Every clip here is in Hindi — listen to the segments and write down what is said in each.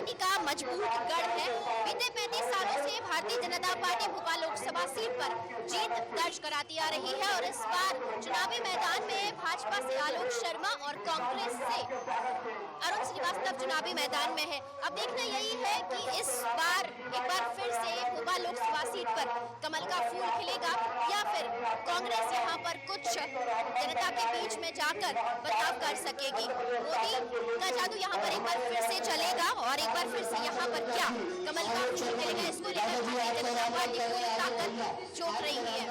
पार्टी का मजबूत गढ़ है। बीते 35 सालों से भारतीय जनता पार्टी भोपाल लोकसभा सीट पर जीत दर्ज कराती आ रही है और इस बार चुनावी मैदान में भाजपा से आलोक शर्मा और कांग्रेस से अरुण श्रीवास्तव चुनावी मैदान में है। अब देखना यही है कि इस बार एक बार फिर से भोपाल लोकसभा सीट पर कमल का फूल खिलेगा या फिर कांग्रेस यहाँ पर कुछ जनता के बीच में जाकर बदलाव कर सकेगी। मोदी का जादू यहाँ पर एक बार फिर से चलेगा और एक बार फिर से यहाँ पर क्या कमल का फूल खिलेगा, इसको लेकर भारतीय जनता पार्टी पूरी ताकत झोंक रही है।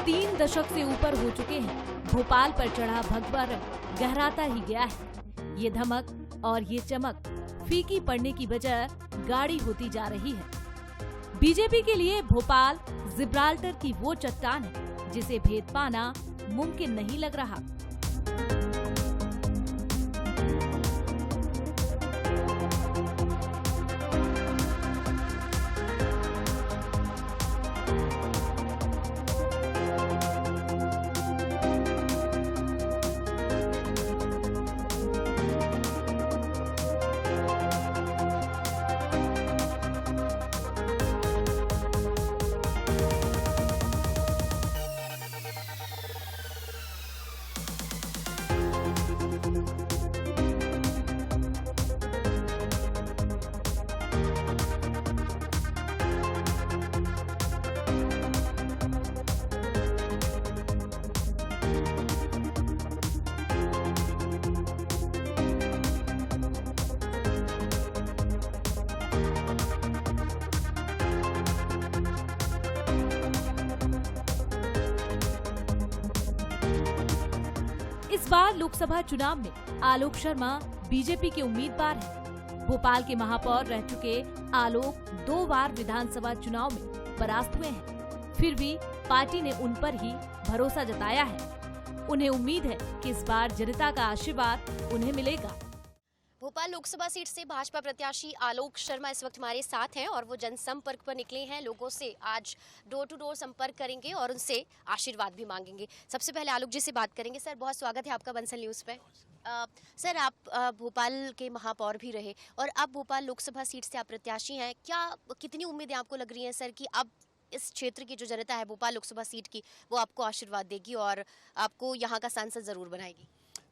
3 दशक से ऊपर हो चुके हैं, भोपाल पर चढ़ा भगवा रंग गहराता ही गया है। ये धमक और ये चमक फीकी पड़ने की बजाय गाढ़ी होती जा रही है। बीजेपी के लिए भोपाल जिब्राल्टर की वो चट्टान है जिसे भेद पाना मुमकिन नहीं लग रहा। इस बार लोकसभा चुनाव में आलोक शर्मा बीजेपी के उम्मीदवार हैं। भोपाल के महापौर रह चुके आलोक 2 बार विधानसभा चुनाव में परास्त हुए हैं। फिर भी पार्टी ने उन पर ही भरोसा जताया है। उन्हें उम्मीद है कि इस बार जनता का आशीर्वाद उन्हें मिलेगा। भोपाल लोकसभा सीट से भाजपा प्रत्याशी आलोक शर्मा इस वक्त हमारे साथ हैं और वो जनसंपर्क पर निकले हैं। लोगों से आज डोर टू डोर संपर्क करेंगे और उनसे आशीर्वाद भी मांगेंगे। सबसे पहले आलोक जी से बात करेंगे। सर, बहुत स्वागत है आपका बंसल न्यूज़ पे। सर, आप भोपाल के महापौर भी रहे और अब भोपाल लोकसभा सीट से आप प्रत्याशी हैं। कितनी उम्मीदें आपको लग रही हैं सर कि अब इस क्षेत्र की जो जनता है भोपाल लोकसभा सीट की, वो आपको आशीर्वाद देगी और आपको यहाँ का सांसद जरूर बनाएगी?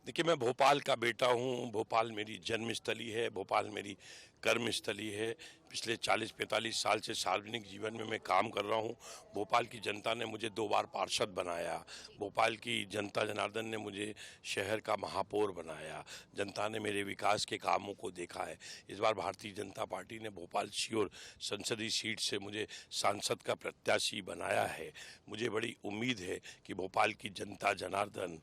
देखिए, मैं भोपाल का बेटा हूँ। भोपाल मेरी जन्मस्थली है, भोपाल मेरी कर्मस्थली है। पिछले 40-45 साल से सार्वजनिक जीवन में मैं काम कर रहा हूँ। भोपाल की जनता ने मुझे 2 बार पार्षद बनाया। भोपाल की जनता जनार्दन ने मुझे शहर का महापौर बनाया। जनता ने मेरे विकास के कामों को देखा है। इस बार भारतीय जनता पार्टी ने भोपाल श्योर संसदीय सीट से मुझे सांसद का प्रत्याशी बनाया है। मुझे बड़ी उम्मीद है कि भोपाल की जनता जनार्दन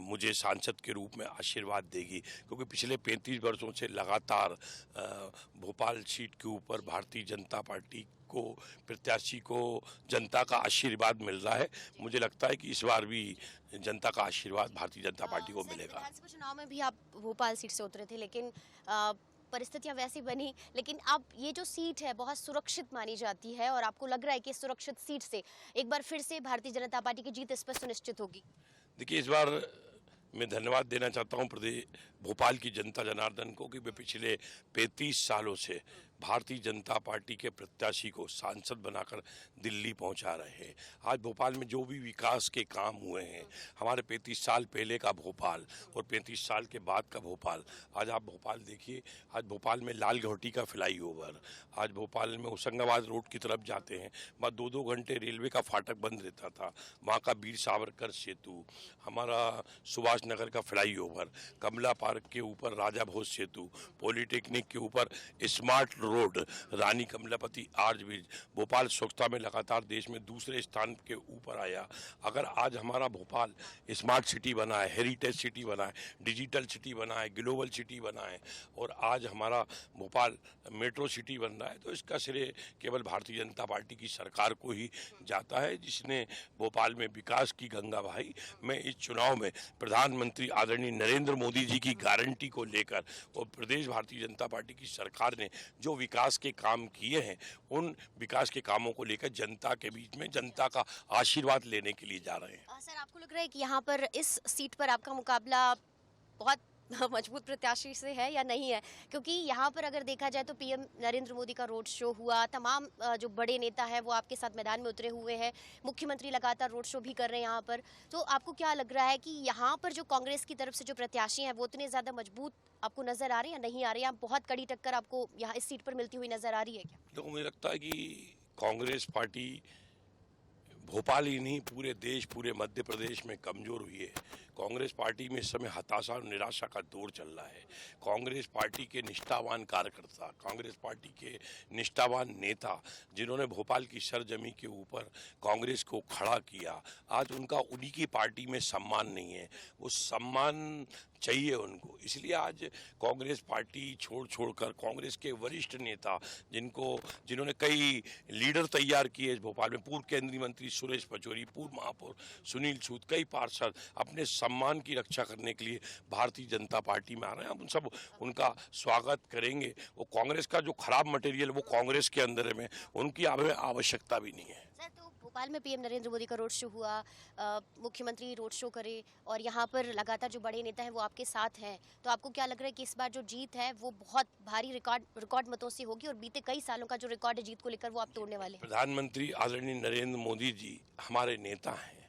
मुझे सांसद के रूप में आशीर्वाद देगी, क्योंकि पिछले 35 वर्षों से लगातार भोपाल सीट के ऊपर भारतीय जनता पार्टी को प्रत्याशी को जनता का आशीर्वाद मिल रहा है। मुझे लगता है कि इस बार भी जनता का आशीर्वाद भारतीय जनता पार्टी को मिलेगा। विधानसभा चुनाव में भी आप भोपाल सीट से उतरे थे, लेकिन परिस्थितियां वैसी बनी। लेकिन अब ये जो सीट है बहुत सुरक्षित मानी जाती है और आपको लग रहा है कि इस सुरक्षित सीट से एक बार फिर से भारतीय जनता पार्टी की जीत इस पर सुनिश्चित होगी? देखिए, इस बार मैं धन्यवाद देना चाहता हूं भोपाल की जनता जनार्दन को कि वे पिछले 35 सालों से भारतीय जनता पार्टी के प्रत्याशी को सांसद बनाकर दिल्ली पहुंचा रहे हैं। आज भोपाल में जो भी विकास के काम हुए हैं, हमारे 35 साल पहले का भोपाल और 35 साल के बाद का भोपाल, आज आप भोपाल देखिए। आज भोपाल में लाल घोटी का फ्लाईओवर, आज भोपाल में होशंगाबाद रोड की तरफ जाते हैं, वहाँ 2-2 घंटे रेलवे का फाटक बंद रहता था। वहाँ का वीर सावरकर सेतु, हमारा सुभाष नगर का फ्लाईओवर, कमला पार्क के ऊपर राजा भोज सेतु, पॉलिटेक्निक के ऊपर स्मार्ट रोड, रानी कमलापति आर्च ब्रिज। भोपाल स्वच्छता में लगातार देश में दूसरे स्थान के ऊपर आया। अगर आज हमारा भोपाल स्मार्ट सिटी बना है, हेरिटेज सिटी बना है, डिजिटल सिटी बना है, ग्लोबल सिटी बना है और आज हमारा भोपाल मेट्रो सिटी बन रहा है, तो इसका श्रेय केवल भारतीय जनता पार्टी की सरकार को ही जाता है, जिसने भोपाल में विकास की गंगा बहाई। मैं इस चुनाव में प्रधानमंत्री आदरणीय नरेंद्र मोदी जी की गारंटी को लेकर और प्रदेश भारतीय जनता पार्टी की सरकार ने जो विकास के काम किए हैं उन विकास के कामों को लेकर जनता के बीच में जनता का आशीर्वाद लेने के लिए जा रहे हैं। सर, आपको लग रहा है कि यहाँ पर इस सीट पर आपका मुकाबला बहुत मजबूत प्रत्याशी से है या नहीं है? क्योंकि यहाँ पर अगर देखा जाए तो पीएम नरेंद्र मोदी का रोड शो हुआ, तमाम जो बड़े नेता हैं वो आपके साथ मैदान में उतरे हुए हैं, मुख्यमंत्री लगातार रोड शो भी कर रहे हैं यहाँ पर। तो आपको क्या लग रहा है कि यहाँ पर जो कांग्रेस की तरफ से जो प्रत्याशी हैं वो उतने ज़्यादा मजबूत आपको नजर आ रहे हैं या नहीं आ रहे हैं? बहुत कड़ी टक्कर आपको यहाँ इस सीट पर मिलती हुई नजर आ रही है क्या? देखो, मुझे लगता है कि कांग्रेस पार्टी भोपाल ही नहीं पूरे देश, पूरे मध्य प्रदेश में कमजोर हुई है। कांग्रेस पार्टी में इस समय हताशा और निराशा का दौर चल रहा है। कांग्रेस पार्टी के निष्ठावान कार्यकर्ता, कांग्रेस पार्टी के निष्ठावान नेता जिन्होंने भोपाल की सरजमी के ऊपर कांग्रेस को खड़ा किया, आज उनका उन्हीं की पार्टी में सम्मान नहीं है। वो सम्मान चाहिए उनको, इसलिए आज कांग्रेस पार्टी छोड़ कर कांग्रेस के वरिष्ठ नेता जिन्होंने कई लीडर तैयार किए इस भोपाल में, पूर्व केंद्रीय मंत्री सुरेश पचौरी, पूर्व महापौर सुनील सूद, कई पार्षद अपने सम्मान की रक्षा करने के लिए भारतीय जनता पार्टी में आ रहे हैं। हम सब उनका स्वागत करेंगे। वो कांग्रेस का जो खराब मटेरियल वो कांग्रेस के अंदर में, उनकी हमें आवश्यकता भी नहीं है। सर, तो भोपाल में पीएम नरेंद्र मोदी का रोड शो हुआ, मुख्यमंत्री रोड शो करे और यहाँ पर लगातार जो बड़े नेता हैं वो आपके साथ हैं, तो आपको क्या लग रहा है कि इस बार जो जीत है वो बहुत भारी रिकॉर्ड मतों से होगी और बीते कई सालों का जो रिकॉर्ड है जीत को लेकर वो आप तोड़ने वाले हैं? प्रधानमंत्री आदरणीय नरेंद्र मोदी जी हमारे नेता हैं,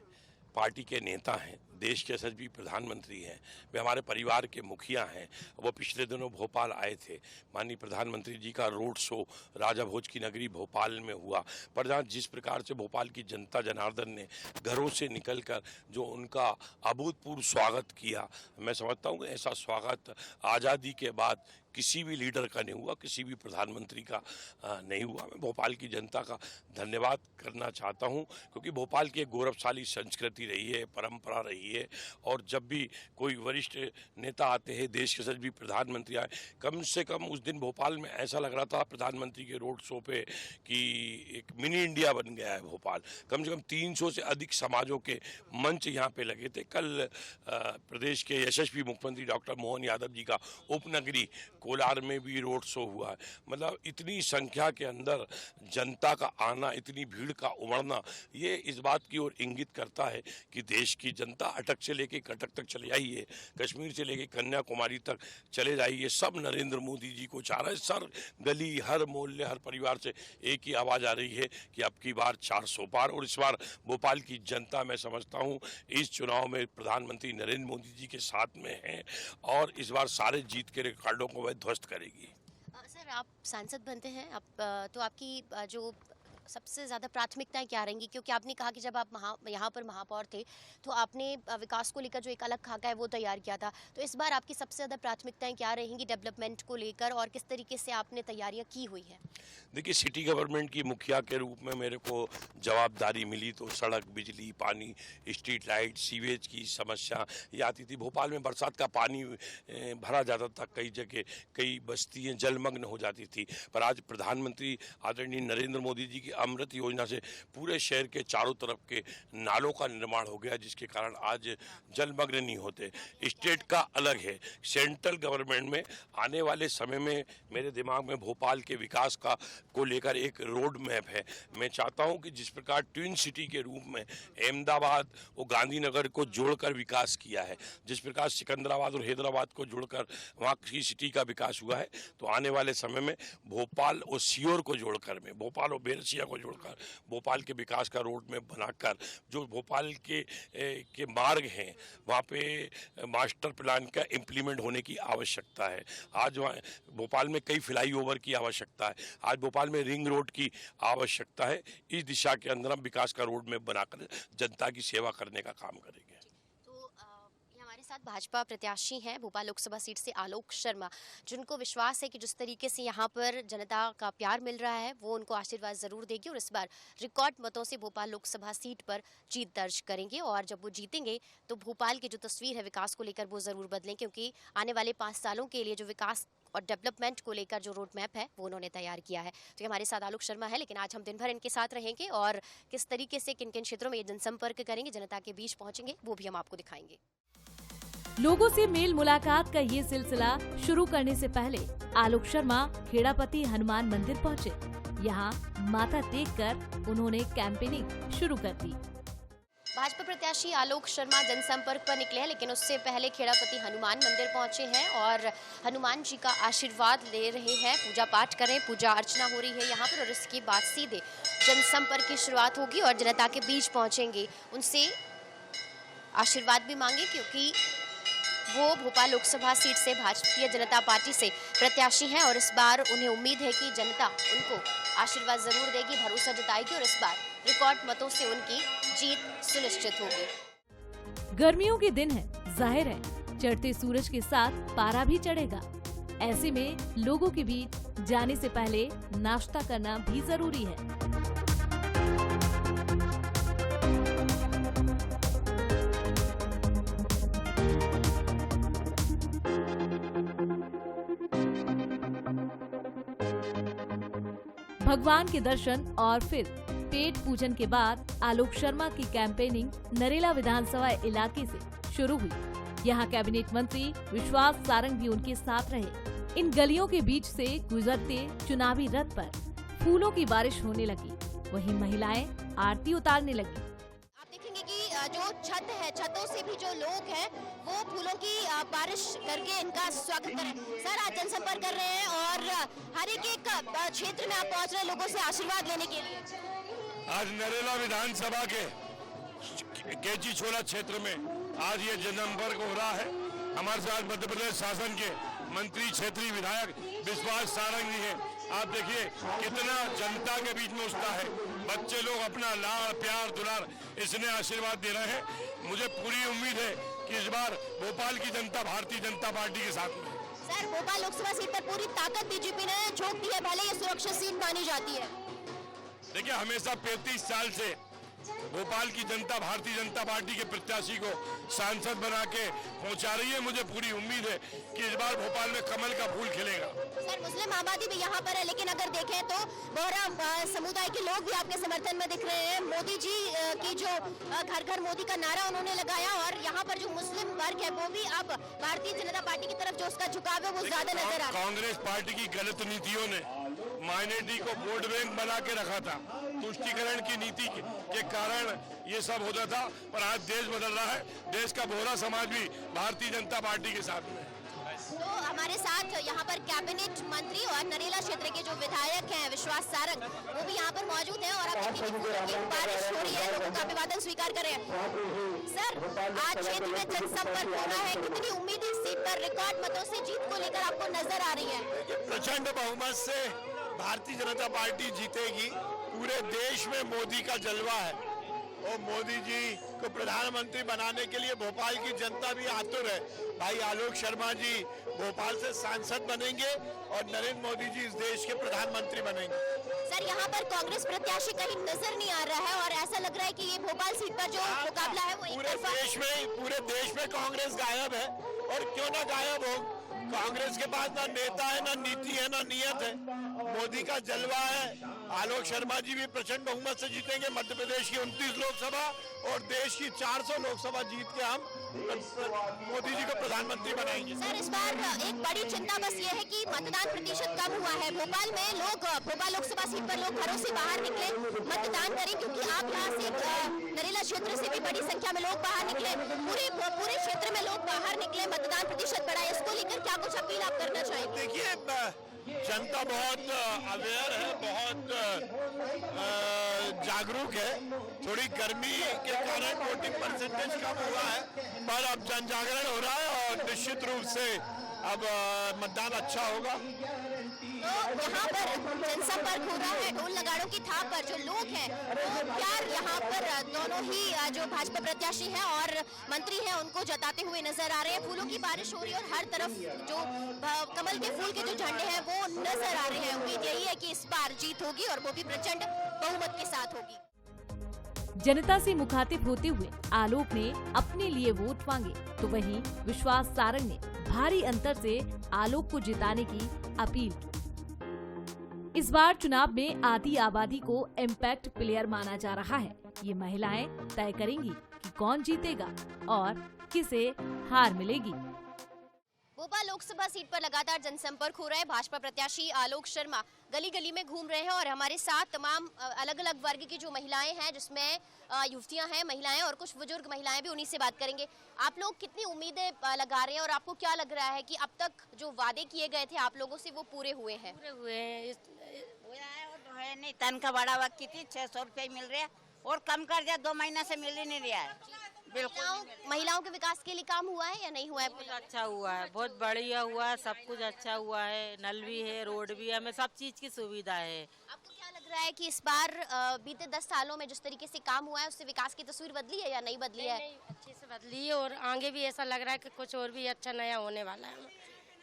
पार्टी के नेता हैं, देश के यशस्वी प्रधानमंत्री हैं, वे हमारे परिवार के मुखिया हैं। वो पिछले दिनों भोपाल आए थे। माननीय प्रधानमंत्री जी का रोड शो राजा भोज की नगरी भोपाल में हुआ। पर जहाँ जिस प्रकार से भोपाल की जनता जनार्दन ने घरों से निकलकर जो उनका अभूतपूर्व स्वागत किया, मैं समझता हूँ कि ऐसा स्वागत आज़ादी के बाद किसी भी लीडर का नहीं हुआ, किसी भी प्रधानमंत्री का नहीं हुआ। मैं भोपाल की जनता का धन्यवाद करना चाहता हूं, क्योंकि भोपाल की एक गौरवशाली संस्कृति रही है, परंपरा रही है, और जब भी कोई वरिष्ठ नेता आते हैं, देश के सभी प्रधानमंत्री आए, कम से कम उस दिन भोपाल में ऐसा लग रहा था प्रधानमंत्री के रोड शो पे कि एक मिनी इंडिया बन गया है भोपाल। कम से कम 300 से अधिक समाजों के मंच यहाँ पे लगे थे। कल प्रदेश के यशस्वी मुख्यमंत्री डॉक्टर मोहन यादव जी का उपनगरी कोलार में भी रोड शो हुआ है। मतलब इतनी संख्या के अंदर जनता का आना, इतनी भीड़ का उमड़ना, ये इस बात की ओर इंगित करता है कि देश की जनता अटक से लेके कटक तक चले आई है, कश्मीर से लेके कन्याकुमारी तक चले जाइए, सब नरेंद्र मोदी जी को चाह रहा है। सर गली, हर मोहल्ले, हर परिवार से एक ही आवाज़ आ रही है कि अब की बार 400 पार। और इस बार भोपाल की जनता, मैं समझता हूँ इस चुनाव में प्रधानमंत्री नरेंद्र मोदी जी के साथ में है और इस बार सारे जीत के रिकॉर्डों को वह ध्वस्त करेगी। सर, आप सांसद बनते हैं, आप तो आपकी जो सबसे ज़्यादा प्राथमिकताएं क्या रहेंगी? क्योंकि आपने कहा कि जब आप यहाँ पर महापौर थे तो आपने विकास को लेकर जो एक अलग खाका है वो तैयार किया था, तो इस बार आपकी सबसे ज़्यादा प्राथमिकताएं क्या रहेंगी डेवलपमेंट को लेकर और किस तरीके से आपने तैयारियां की हुई है? देखिए, सिटी गवर्नमेंट की मुखिया के रूप में मेरे को जवाबदारी मिली तो सड़क, बिजली, पानी, स्ट्रीट लाइट, सीवेज की समस्या ये आती थी। भोपाल में बरसात का पानी भरा जाता था, कई जगह कई बस्तियाँ जलमग्न हो जाती थी। पर आज प्रधानमंत्री आदरणीय नरेंद्र मोदी जी की अमृत योजना से पूरे शहर के चारों तरफ के नालों का निर्माण हो गया, जिसके कारण आज जलमग्न नहीं होते। स्टेट का अलग है, सेंट्रल गवर्नमेंट में आने वाले समय में मेरे दिमाग में भोपाल के विकास को लेकर एक रोड मैप है। मैं चाहता हूं कि जिस प्रकार ट्विन सिटी के रूप में अहमदाबाद और गांधीनगर को जोड़कर विकास किया है, जिस प्रकार सिकंदराबाद और हैदराबाद को जोड़कर वहाँ की सिटी का विकास हुआ है, तो आने वाले समय में भोपाल और सीहोर को जोड़कर में, भोपाल और बेरसिया को जोड़कर भोपाल के विकास का रोड मैप बनाकर जो भोपाल के मार्ग हैं वहाँ पे मास्टर प्लान का इम्प्लीमेंट होने की आवश्यकता है। आज वहाँ भोपाल में कई फ्लाई ओवर की आवश्यकता है, आज भोपाल में रिंग रोड की आवश्यकता है। इस दिशा के अंदर हम विकास का रोड मैप बनाकर जनता की सेवा करने का काम करेंगे। हमारे साथ भाजपा प्रत्याशी हैं भोपाल लोकसभा सीट से आलोक शर्मा, जिनको विश्वास है कि जिस तरीके से यहाँ पर जनता का प्यार मिल रहा है वो उनको आशीर्वाद जरूर देगी और इस बार रिकॉर्ड मतों से भोपाल लोकसभा सीट पर जीत दर्ज करेंगे। और जब वो जीतेंगे तो भोपाल की जो तस्वीर है विकास को लेकर वो जरूर बदलें, क्योंकि आने वाले 5 सालों के लिए जो विकास और डेवलपमेंट को लेकर जो रोड मैप है वो उन्होंने तैयार किया है। तो हमारे साथ आलोक शर्मा है, लेकिन आज हम दिन भर इनके साथ रहेंगे और किस तरीके से किन किन क्षेत्रों में ये जनसंपर्क करेंगे, जनता के बीच पहुंचेंगे, वो भी हम आपको दिखाएंगे। लोगों से मेल मुलाकात का ये सिलसिला शुरू करने से पहले आलोक शर्मा खेड़ापति हनुमान मंदिर पहुँचे। यहाँ माथा टेक कर उन्होंने कैंपेनिंग शुरू कर दी। भाजपा प्रत्याशी आलोक शर्मा जनसंपर्क पर निकले हैं, लेकिन उससे पहले खेड़ापति हनुमान मंदिर पहुंचे हैं और हनुमान जी का आशीर्वाद ले रहे हैं। पूजा पाठ करें, पूजा अर्चना हो रही है यहाँ पर, और इसके बाद सीधे जनसंपर्क की शुरुआत होगी और जनता के बीच पहुंचेंगे, उनसे आशीर्वाद भी मांगे, क्योंकि वो भोपाल लोकसभा सीट से भारतीय जनता पार्टी से प्रत्याशी हैं और इस बार उन्हें उम्मीद है कि जनता उनको आशीर्वाद जरूर देगी, भरोसा जताएगी और इस बार रिकॉर्ड मतों से उनकी जीत सुनिश्चित होगी। गर्मियों के दिन है, जाहिर है चढ़ते सूरज के साथ पारा भी चढ़ेगा। ऐसे में लोगों के बीच जाने से पहले नाश्ता करना भी जरूरी है। भगवान के दर्शन और फिर पेट पूजन के बाद आलोक शर्मा की कैंपेनिंग नरेला विधानसभा इलाके से शुरू हुई। यहाँ कैबिनेट मंत्री विश्वास सारंग भी उनके साथ रहे। इन गलियों के बीच से गुजरते चुनावी रथ पर फूलों की बारिश होने लगी, वहीं महिलाएं आरती उतारने लगी। आप देखेंगे कि जो छत है, छतों से भी जो लोग हैं वो फूलों की बारिश करके इनका स्वागत करें। सर, आज जनसंपर्क कर रहे हैं और हर एक क्षेत्र में आप पहुंच रहे हैं लोगों से आशीर्वाद लेने के लिए। आज नरेला विधानसभा के केची छोला क्षेत्र में आज ये जनसंपर्क हो रहा है। हमारे साथ मध्य प्रदेश शासन के मंत्री क्षेत्रीय विधायक विश्वास सारंग जी हैं। आप देखिए कितना जनता के बीच में उठता है, बच्चे लोग अपना लाड़ प्यार दुलार इसने आशीर्वाद दे रहे हैं। मुझे पूरी उम्मीद है कि इस बार भोपाल की जनता भारतीय जनता पार्टी के साथ में। सर, भोपाल लोकसभा सीट पर पूरी ताकत बीजेपी ने झोंक दी है, भले ये सुरक्षित सीट मानी जाती है। देखिए, हमेशा 35 साल से भोपाल की जनता भारतीय जनता पार्टी के प्रत्याशी को सांसद बना के पहुंचा रही है। मुझे पूरी उम्मीद है कि इस बार भोपाल में कमल का फूल खिलेगा। सर, मुस्लिम आबादी भी यहाँ पर है, लेकिन अगर देखें तो बोहरा समुदाय के लोग भी आपके समर्थन में दिख रहे हैं। मोदी जी की जो घर घर मोदी का नारा उन्होंने लगाया और यहाँ पर जो मुस्लिम वर्ग है वो भी अब भारतीय जनता पार्टी की तरफ जो उसका झुकाव है वो ज्यादा नजर आ रहा है। कांग्रेस पार्टी की गलत नीतियों ने माइनॉरिटी को वोट बैंक बना के रखा था। तुष्टीकरण की नीति के कारण ये सब होता था, पर आज देश बदल रहा है। देश का बोहरा समाज भी भारतीय जनता पार्टी के साथ में। तो हमारे साथ यहाँ पर कैबिनेट मंत्री और नरेला क्षेत्र के जो विधायक हैं विश्वास सारंग, वो भी यहाँ पर मौजूद हैं और अब देखिए बारिश हो रही है, लोगों का अभिवादन स्वीकार कर रहे हैं। सर, आज क्षेत्र में जनसंपर्क होना है, कितनी उम्मीद इस सीट पर रिकॉर्ड मतों से जीत को लेकर आपको नजर आ रही है? प्रचंड बहुमत से भारतीय जनता पार्टी जीतेगी। पूरे देश में मोदी का जलवा है और मोदी जी को प्रधानमंत्री बनाने के लिए भोपाल की जनता भी आतुर है। भाई आलोक शर्मा जी भोपाल से सांसद बनेंगे और नरेंद्र मोदी जी इस देश के प्रधानमंत्री बनेंगे। सर, यहाँ पर कांग्रेस प्रत्याशी कहीं नजर नहीं आ रहा है और ऐसा लग रहा है कि ये भोपाल सीट पर जो मुकाबला है वो पूरे देश में कांग्रेस गायब है। और क्यों ना गायब हो, कांग्रेस के पास ना नेता है, ना नीति है, ना नियत है। मोदी का जलवा है। आलोक शर्मा जी भी प्रचंड बहुमत से जीतेंगे। मध्य प्रदेश की 29 लोकसभा और देश की 400 लोकसभा जीत के हम मोदी जी को प्रधानमंत्री बनाएंगे। सर, इस बार एक बड़ी चिंता बस ये है कि मतदान प्रतिशत कम हुआ है। भोपाल में लोग भोपाल लोकसभा सीट पर लोग घरों से बाहर निकले मतदान करें, क्योंकि आप यहाँ से नरेला क्षेत्र से भी बड़ी संख्या में लोग बाहर निकले, पूरे क्षेत्र में लोग बाहर निकले, मतदान प्रतिशत बढ़ा। इसको लेकर क्या कुछ अपील आप करना चाहेंगे? देखिए, जनता बहुत अवेयर है, बहुत जागरूक है। थोड़ी गर्मी के कारण वोटिंग परसेंटेज कम हुआ है, पर अब जन जागरण हो रहा है और निश्चित रूप से अब मतदान अच्छा होगा। तो यहाँ पर जनसंपर्क हो रहा है, ढोल नगाड़ों की थाप पर जो लोग हैं वो प्यार यहाँ पर दोनों ही जो भाजपा प्रत्याशी हैं और मंत्री हैं उनको जताते हुए नजर आ रहे हैं। फूलों की बारिश हो रही है और हर तरफ जो कमल के फूल के जो झंडे हैं वो नजर आ रहे हैं। उम्मीद यही है कि इस बार जीत होगी और वो भी प्रचंड बहुमत के साथ होगी। जनता से मुखातिब होते हुए आलोक ने अपने लिए वोट मांगे, तो वहीं विश्वास सारंग ने भारी अंतर से आलोक को जिताने की अपील की। इस बार चुनाव में आधी आबादी को इम्पैक्ट प्लेयर माना जा रहा है। ये महिलाएं तय करेंगी कि कौन जीतेगा और चक्की से हार मिलेगी। भोपाल लोकसभा सीट पर लगातार जनसंपर्क हो रहा है। भाजपा प्रत्याशी आलोक शर्मा गली गली में घूम रहे हैं और हमारे साथ तमाम अलग अलग वर्ग की जो महिलाएं हैं, जिसमें युवतियां हैं, महिलाएं और कुछ बुजुर्ग महिलाएं भी, उन्हीं से बात करेंगे। आप लोग कितनी उम्मीदें लगा रहे हैं और आपको क्या लग रहा है कि अब तक जो वादे किए गए थे आप लोगों से वो पूरे हुए हैं? पूरे हुए हैं। है नहीं, तन का बड़ा वक्त की थी 600 रुपये मिल रहा है और कम कर दिया, 2 महीना से मिल ही नहीं रहा है। बिल्कुल महिलाओं के विकास के लिए काम हुआ है या नहीं हुआ है? बहुत अच्छा हुआ है, बहुत बढ़िया हुआ है, सब कुछ अच्छा हुआ है। नल भी है, रोड भी है, हमें सब चीज की सुविधा है। आपको क्या लग रहा है कि इस बार बीते 10 सालों में जिस तरीके से काम हुआ है उससे विकास की तस्वीर बदली है या नहीं बदली है? अच्छे से बदली है और आगे भी ऐसा लग रहा है कि कुछ और भी अच्छा नया होने वाला है।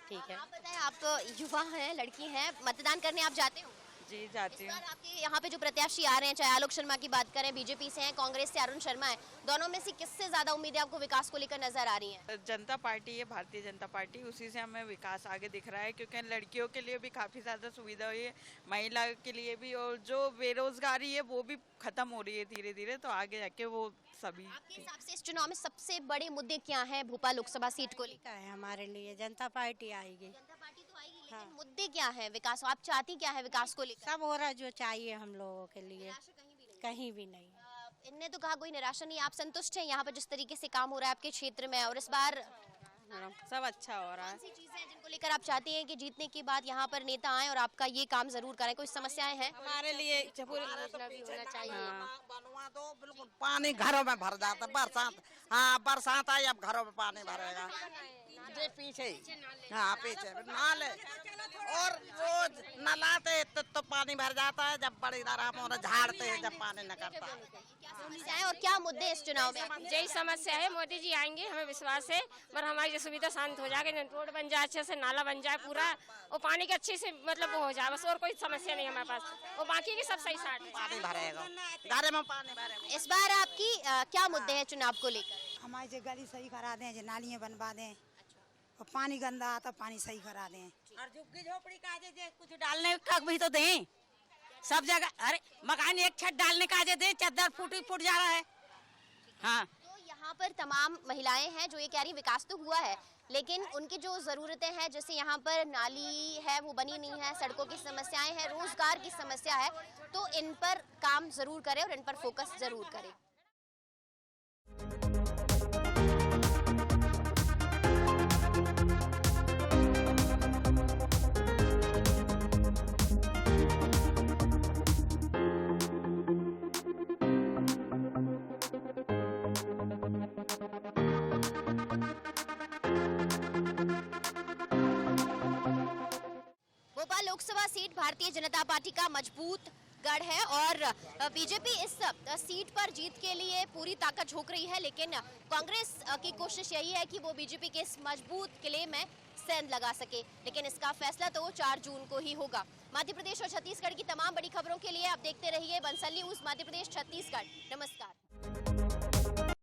ठीक है। आप बताएं, आप युवा हैं, लड़की हैं, मतदान करने आप जाते हो? जी जाती इस हूँ। बार आपके यहाँ पे जो प्रत्याशी आ रहे हैं, चाहे आलोक शर्मा की बात करें, बीजेपी से हैं, कांग्रेस से अरुण शर्मा है, दोनों में से किससे ज्यादा उम्मीदें आपको विकास को लेकर नजर आ रही हैं? जनता पार्टी है, भारतीय जनता पार्टी, उसी से हमें विकास आगे दिख रहा है, क्योंकि लड़कियों के लिए भी काफ़ी ज़्यादा सुविधा हुई है, महिला के लिए भी, और जो बेरोजगारी है वो भी खत्म हो रही है धीरे धीरे, तो आगे जाके वो सभी। आपके हिसाब से इस चुनाव में सबसे बड़े मुद्दे क्या हैं भोपाल लोकसभा सीट को लेकर? है हमारे लिए जनता पार्टी आएगी। जनता पार्टी तो आएगी, लेकिन मुद्दे क्या है विकास? आप चाहती क्या है विकास को लेकर? सब हो रहा है जो चाहिए हम लोगों के लिए। निराशा कहीं भी नहीं? कहीं भी नहीं। इनने तो कहा कोई निराशा नहीं। आप संतुष्ट हैं यहाँ पर जिस तरीके से काम हो रहा है आपके क्षेत्र में? और इस बार सब अच्छा हो रहा है। कौन सी चीजें हैं जिनको लेकर आप चाहती हैं कि जीतने के बाद यहाँ पर नेता आए और आपका ये काम जरूर करें? कोई समस्याएं हैं? हमारे लिए योजना भी होना चाहिए। बनवा दो, बिल्कुल पानी घरों में भर जाता। बरसात, हाँ बरसात आई, अब घरों में पानी भरेगा। ये पीछे ही, हाँ पीछे नाले, और रोज नलाते तो पानी भर जाता है। जब बड़ी आराम हो झाड़ते हैं जब पानी न करता। क्या समस्याएं और क्या मुद्दे इस चुनाव में? यही समस्या है, मोदी जी आएंगे, हमें विश्वास है, पर हमारी जो सुविधा शांत हो जाएगी, रोड बन जाए अच्छे से, नाला बन जाए पूरा, और पानी के अच्छे से मतलब वो हो जाए, बस और कोई समस्या नहीं हमारे पास, और बाकी की सब सही साथ पानी भरेगा, घर में पानी भरेगा। इस बार आपकी क्या मुद्दे हैं चुनाव को लेकर? हमारी जो गली सही करा दें, जो नालियाँ बनवा दें, और पानी गंदा आता पानी सही करा दें। और झुग्गी झोपड़ी का कुछ डालने का भी तो दें सब जगह। अरे मकान एक छत डालने का दें, चद्दर फूट जा रहा है। हाँ, तो यहाँ पर तमाम महिलाएं हैं जो ये कह रही विकास तो हुआ है, लेकिन उनकी जो जरूरतें हैं, जैसे यहाँ पर नाली है वो बनी नहीं है, सड़कों की समस्याएं हैं, रोजगार की समस्या है, तो इन पर काम जरूर करें और इन पर फोकस जरूर करें। भोपाल लोकसभा सीट भारतीय जनता पार्टी का मजबूत गढ़ है और बीजेपी इस सीट पर जीत के लिए पूरी ताकत झोंक रही है, लेकिन कांग्रेस की कोशिश यही है कि वो बीजेपी के इस मजबूत किले में सेंध लगा सके, लेकिन इसका फैसला तो 4 जून को ही होगा। मध्य प्रदेश और छत्तीसगढ़ की तमाम बड़ी खबरों के लिए आप देखते रहिए बंसल न्यूज मध्य प्रदेश छत्तीसगढ़। नमस्कार।